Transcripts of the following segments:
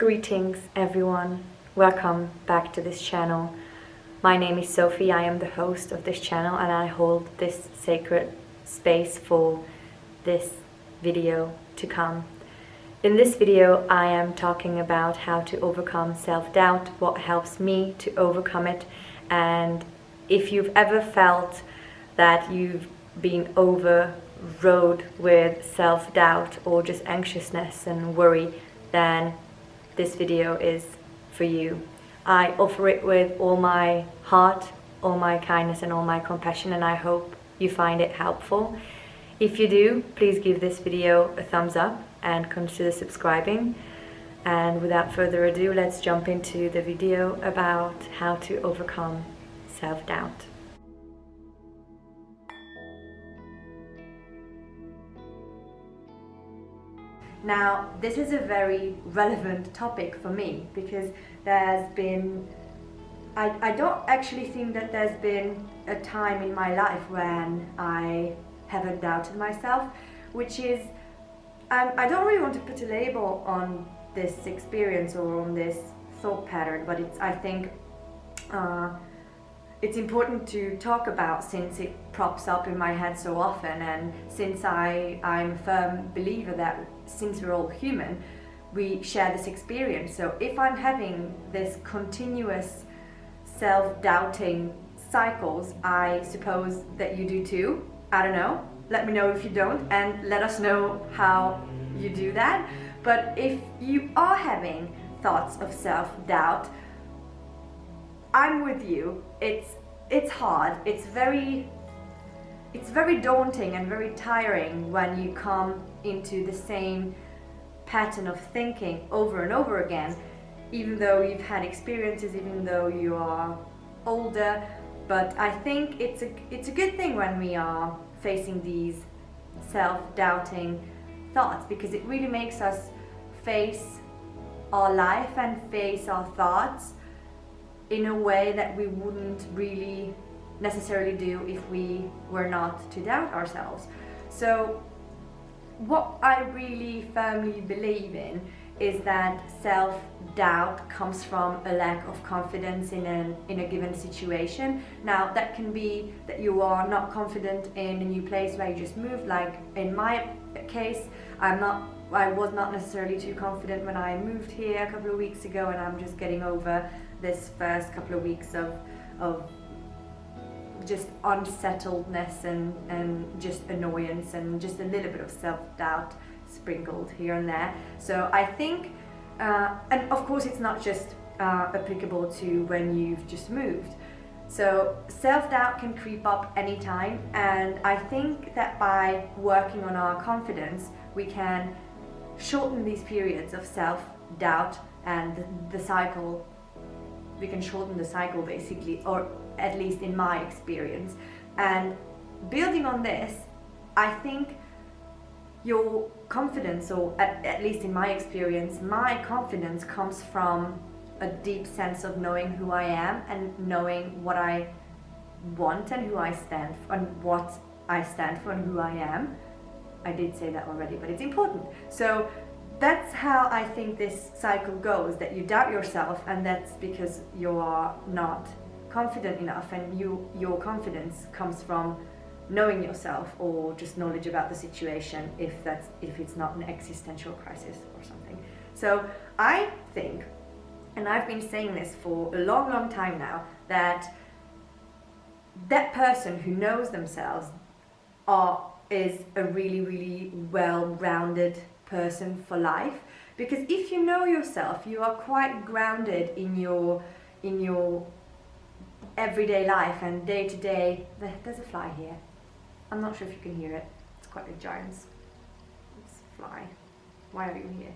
Greetings everyone, welcome back to this channel. My name is Sophie, I am the host of this channel and I hold this sacred space for this video to come. In this video I am talking about how to overcome self-doubt, what helps me to overcome it, and if you've ever felt that you've been overrode with self-doubt or just anxiousness and worry, then this video is for you. I offer it with all my heart, all my kindness and all my compassion, and I hope you find it helpful. If you do, please give this video a thumbs up and consider subscribing. And without further ado, let's jump into the video about how to overcome self-doubt. Now, this is a very relevant topic for me because there's been, I don't actually think that there's been a time in my life when I haven't doubted myself, which is, I don't really want to put a label on this experience or on this thought pattern, but I think it's important to talk about since it props up in my head so often, and since I'm a firm believer that since we're all human, we share this experience. So if I'm having this continuous self-doubting cycles, I suppose that you do too. I don't know. Let me know if you don't and let us know how you do that. But if you are having thoughts of self-doubt, I'm with you. It's hard. It's very daunting and very tiring when you come into the same pattern of thinking over and over again, even though you've had experiences, even though you are older. But I think it's a good thing when we are facing these self-doubting thoughts, because it really makes us face our life and face our thoughts in a way that we wouldn't really necessarily do if we were not to doubt ourselves. So what I really firmly believe in is that self-doubt comes from a lack of confidence in a given situation. Now that can be that you are not confident in a new place where you just moved, like in my case, I was not necessarily too confident when I moved here a couple of weeks ago, and I'm just getting over this first couple of weeks of just unsettledness and just annoyance and just a little bit of self-doubt sprinkled here and there. So I think, and of course it's not just applicable to when you've just moved. So self-doubt can creep up anytime, and I think that by working on our confidence, we can shorten these periods of self-doubt and the cycle. We can shorten the cycle basically, or at least in my experience. And building on this, I think your confidence, or at least in my experience, my confidence comes from a deep sense of knowing who I am and knowing what I want and who I stand for and what I stand for and who I am. I did say that already, but it's important. So that's how I think this cycle goes, that you doubt yourself, and that's because you are not confident enough, and your confidence comes from knowing yourself or just knowledge about the situation, if it's not an existential crisis or something. So I think, and I've been saying this for a long time now, that person who knows themselves is a really well-rounded person for life. Because if you know yourself, you are quite grounded in your everyday life and day to day. There's a fly here. I'm not sure if you can hear it. It's quite a giant fly. Why are you here?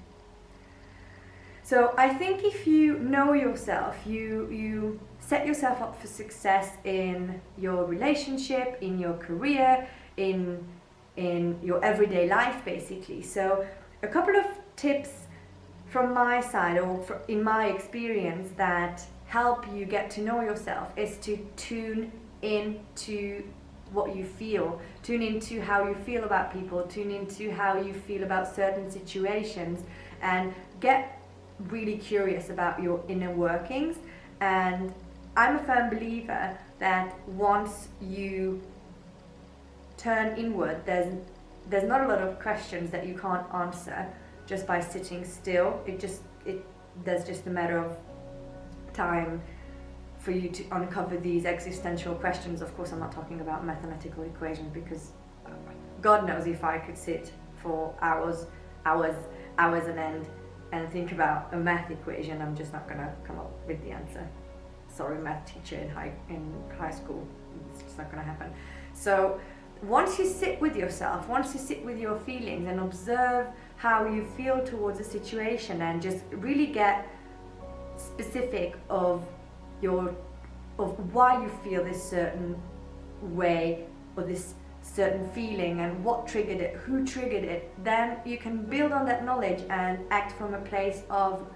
So I think if you know yourself, you set yourself up for success in your relationship, in your career, in your everyday life basically. So a couple of tips from my side, or in my experience, that help you get to know yourself is to tune into what you feel, tune into how you feel about people, tune into how you feel about certain situations, and get really curious about your inner workings. And I'm a firm believer that once you turn inward, there's not a lot of questions that you can't answer just by sitting still. There's just a matter of time for you to uncover these existential questions. Of course, I'm not talking about mathematical equations, because God knows if I could sit for hours on end and think about a math equation, I'm just not gonna come up with the answer. Sorry, math teacher in high school, it's just not gonna happen. So once you sit with yourself, once you sit with your feelings and observe how you feel towards a situation, and just really get specific of why you feel this certain way or this certain feeling, and what triggered it, who triggered it, then you can build on that knowledge and act from a place of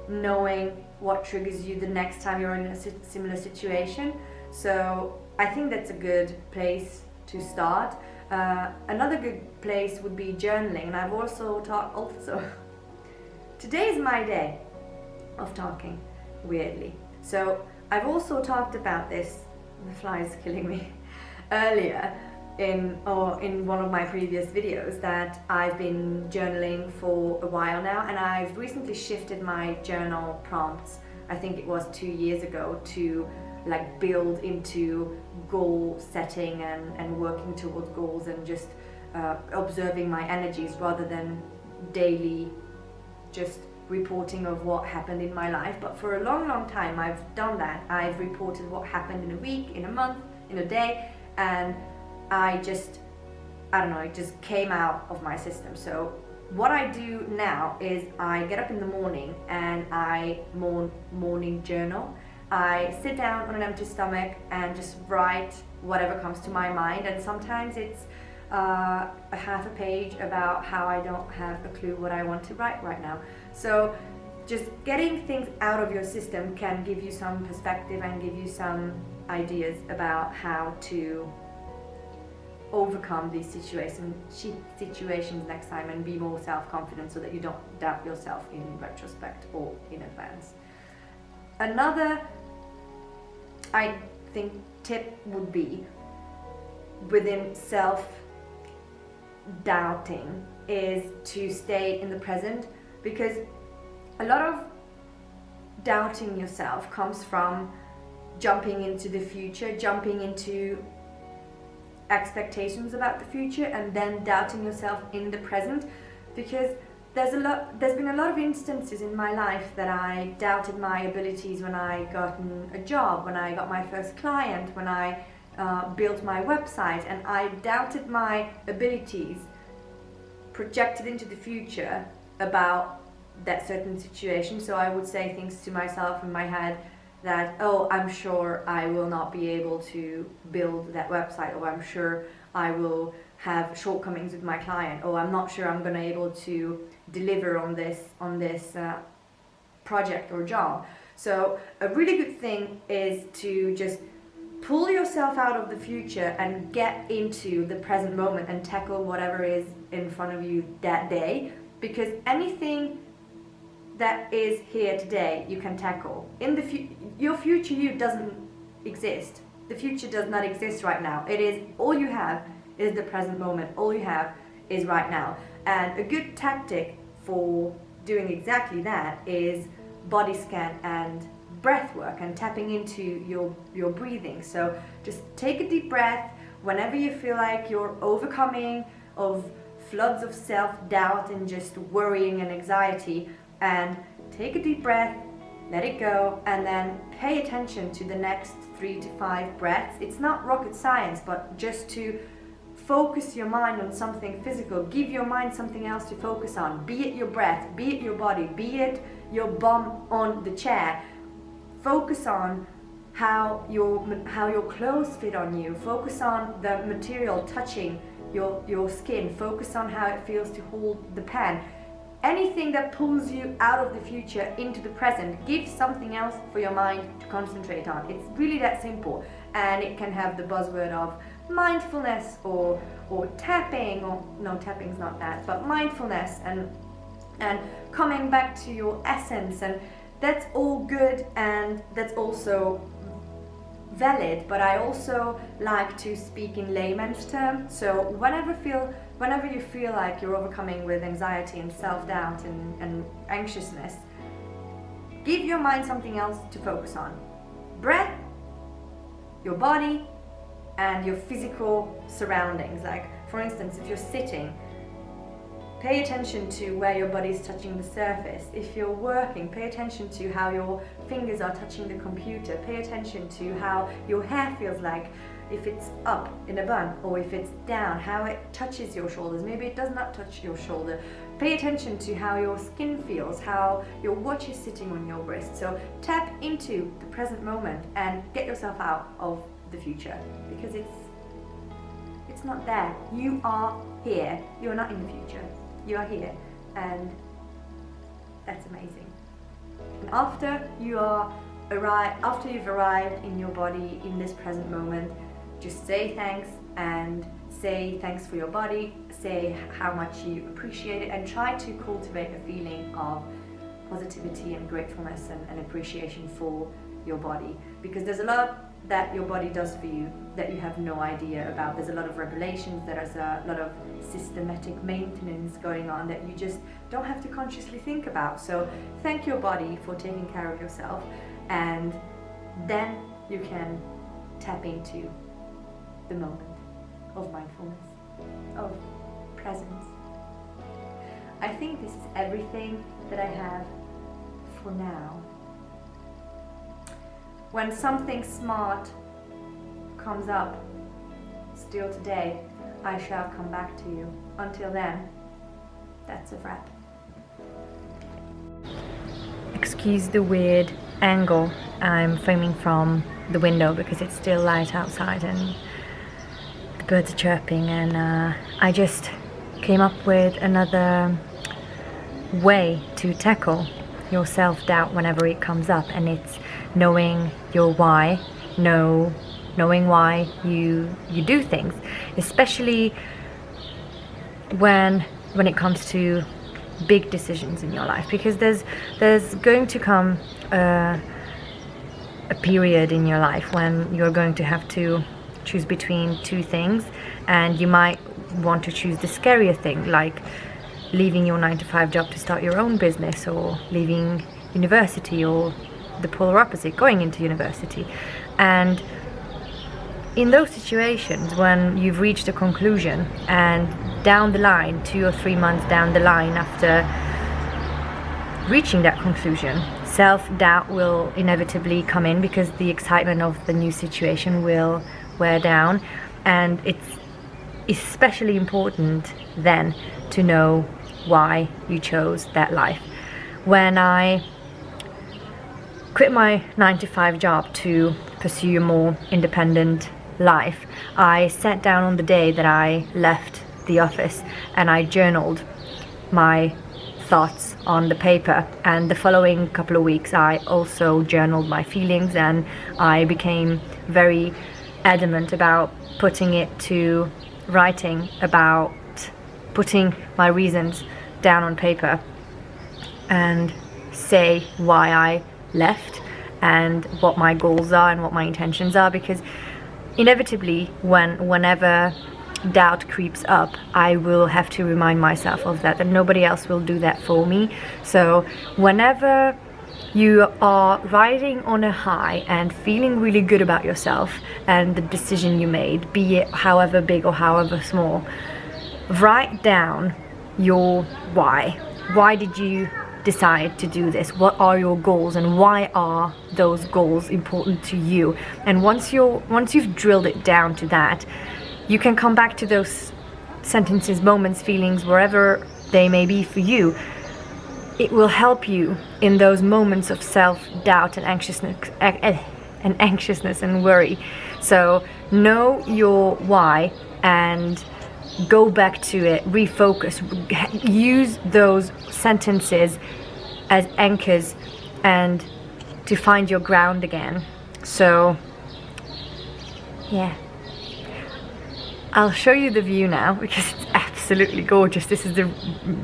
knowing what triggers you the next time you're in a similar situation. So I think that's a good place to start. Another good place would be journaling, and I've also today is my day of talking, weirdly. So I've also talked about this, the fly is killing me, earlier in one of my previous videos, that I've been journaling for a while now, and I've recently shifted my journal prompts, I think it was 2 years ago, to like build into goal setting and working towards goals, and just observing my energies rather than daily just reporting of what happened in my life. But for a long time I've done that. I've reported what happened in a week, in a month, in a day, and I don't know, it just came out of my system. So what I do now is I get up in the morning and I morning journal. I sit down on an empty stomach and just write whatever comes to my mind, and sometimes it's a half a page about how I don't have a clue what I want to write right now. So just getting things out of your system can give you some perspective and give you some ideas about how to overcome these situations next time, and be more self-confident so that you don't doubt yourself in retrospect or in advance. Another, I think, tip would be within self-doubting is to stay in the present, because a lot of doubting yourself comes from jumping into the future, jumping into expectations about the future, and then doubting yourself in the present. Because there's been a lot of instances in my life that I doubted my abilities when I got a job, when I got my first client, when I built my website, and I doubted my abilities, projected into the future about that certain situation. So I would say things to myself in my head that, oh, I'm sure I will not be able to build that website, or I'm sure I will have shortcomings with my client, or I'm not sure I'm going to be able to deliver on this project or job. So a really good thing is to just pull yourself out of the future and get into the present moment and tackle whatever is in front of you that day, because anything that is here today you can tackle. In the your future you doesn't exist. The future does not exist right now. It is all you have is the present moment. All you have is right now. And a good tactic for doing exactly that is body scan and breath work, and tapping into your breathing. So just take a deep breath whenever you feel like you're overcoming of floods of self-doubt and just worrying and anxiety, and take a deep breath, let it go, and then pay attention to the next 3 to 5 breaths. It's not rocket science, but just to focus your mind on something physical. Give your mind something else to focus on, be it your breath, be it your body, be it your bum on the chair. Focus on how your clothes fit on you. Focus on the material touching your skin. Focus on how it feels to hold the pen. Anything that pulls you out of the future into the present, give something else for your mind to concentrate on. It's really that simple, and it can have the buzzword of mindfulness or tapping, or no, tapping's not that, but mindfulness and and coming back to your essence. And that's all good, and that's also valid, but I also like to speak in layman's terms. So whenever you feel like you're overcoming with anxiety and self-doubt and anxiousness, give your mind something else to focus on. Breath, your body, and your physical surroundings. Like, for instance, if you're sitting, pay attention to where your body is touching the surface. If you're working, pay attention to how your fingers are touching the computer. Pay attention to how your hair feels like, if it's up in a bun or if it's down, how it touches your shoulders. Maybe it does not touch your shoulder. Pay attention to how your skin feels, how your watch is sitting on your wrist. So tap into the present moment and get yourself out of the future, because it's not there. You are here. You are not in the future. You are here, and that's amazing. And after you've arrived in your body in this present moment, just say thanks, and say thanks for your body, say how much you appreciate it, and try to cultivate a feeling of positivity and gratefulness and appreciation for your body, because there's a lot that your body does for you that you have no idea about. There's a lot of regulations, there's a lot of systematic maintenance going on that you just don't have to consciously think about. So thank your body for taking care of yourself, and then you can tap into the moment of mindfulness, of presence. I think this is everything that I have for now. When something smart comes up still today, I shall come back to you. Until then, that's a wrap. Excuse the weird angle. I'm filming from the window because it's still light outside and the birds are chirping, and I just came up with another way to tackle your self-doubt whenever it comes up, and it's knowing your why, knowing why you do things, especially when it comes to big decisions in your life, because there's going to come a period in your life when you're going to have to choose between two things, and you might want to choose the scarier thing, like leaving your 9-to-5 job to start your own business, or leaving university, or the polar opposite, going into university. And in those situations, when you've reached a conclusion, and down the line, 2 or 3 months down the line after reaching that conclusion, self-doubt will inevitably come in, because the excitement of the new situation will wear down. And it's especially important then to know why you chose that life. When I quit my 9-to-5 job to pursue a more independent life, I sat down on the day that I left the office and I journaled my thoughts on the paper, and the following couple of weeks I also journaled my feelings, and I became very adamant about putting it to writing, about putting my reasons down on paper and say why I left and what my goals are and what my intentions are, because inevitably whenever doubt creeps up, I will have to remind myself of that, and nobody else will do that for me. So whenever you are riding on a high and feeling really good about yourself and the decision you made, be it however big or however small, write down your why. Why did you decide to do this? What are your goals, and why are those goals important to you? And once you've drilled it down to that, you can come back to those sentences, moments, feelings, wherever they may be for you. It will help you in those moments of self-doubt and anxiousness and worry. So know your why and go back to it, refocus, use those sentences as anchors and to find your ground again. So yeah, I'll show you the view now because it's absolutely absolutely gorgeous. This is the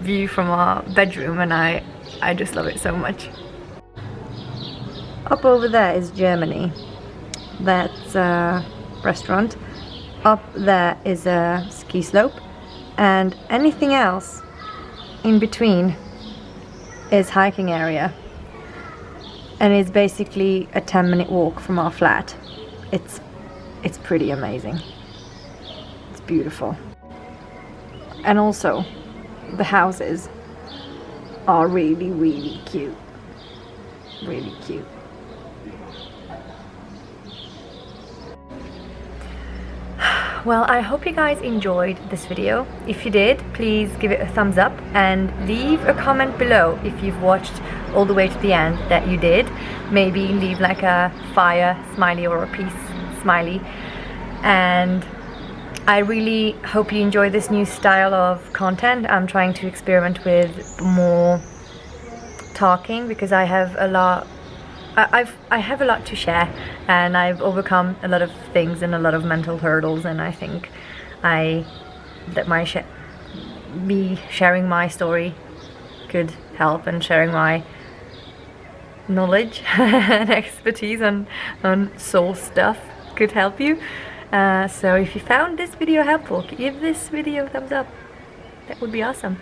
view from our bedroom, and I just love it so much. Up over there is Germany. That's a restaurant. Up there is a ski slope, and anything else in between is hiking area, and it's basically a 10-minute walk from our flat. It's pretty amazing. It's beautiful. And also the houses are really, really cute. Really cute. Well, I hope you guys enjoyed this video. If you did, please give it a thumbs up and leave a comment below if you've watched all the way to the end that you did. Maybe leave like a fire smiley or a peace smiley. And I really hope you enjoy this new style of content. I'm trying to experiment with more talking because I have a lot to share, and I've overcome a lot of things and a lot of mental hurdles, and I think that me sharing my story could help, and sharing my knowledge and expertise on soul stuff could help you. So if you found this video helpful, give this video a thumbs up. That would be awesome.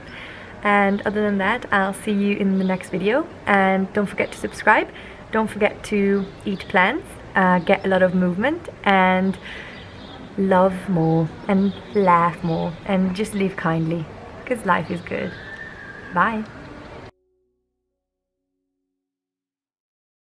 And other than that, I'll see you in the next video, and don't forget to subscribe. Don't forget to eat plants, get a lot of movement, and love more, and laugh more, and just live kindly, because life is good. Bye.